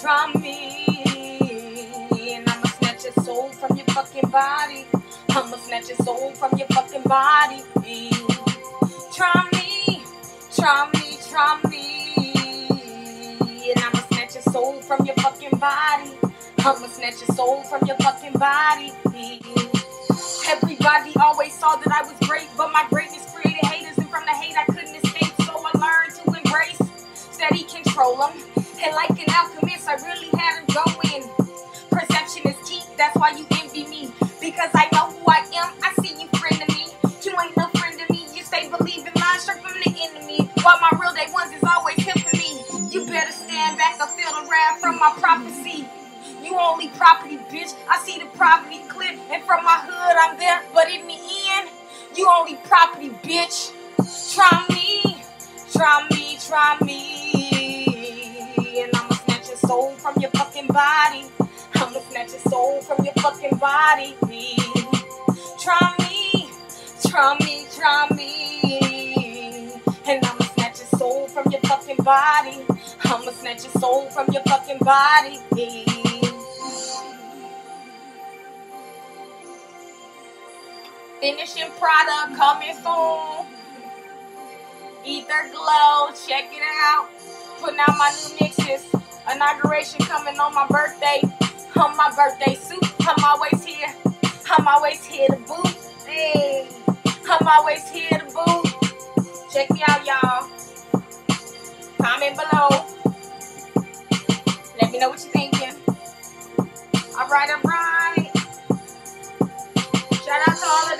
try me. And I'ma snatch your soul from your fucking body. I'ma snatch your soul from your fucking body. Try me, try me, try me. And I'ma snatch your soul from your fucking body. I'ma snatch your soul from your fucking body. Everybody always saw that I was great, but my greatness created haters, and from the hate I couldn't escape. So I learned to embrace, steady control them. And like an alchemist, I really had them going. Perception is key, that's why you envy me. Because I know who I am, I see you friend of me. You ain't no friend of me, you stay believing lies straight from the enemy. While my real day ones is always pimping me. You better stand back or feel the wrath from my prophecy. You only property, bitch. I see the property clip, and from my hood I'm there. But in the end, you only property, bitch. Try me, try me, try me. And I'ma snatch your soul from your fucking body. I'ma snatch your soul from your fucking body. Try me, try me, try me. And I'ma snatch your soul from your fucking body. I'ma snatch your soul from your fucking body. Finishing product coming soon. Ether Glow, check it out. Putting out my new mixes. Inauguration coming on my birthday. On my birthday suit, I'm always here. I'm always here to boo. Hey, I'm always here to boo. Check me out, y'all. Comment below. Let me know what you're thinking. Alright. Shout out to all of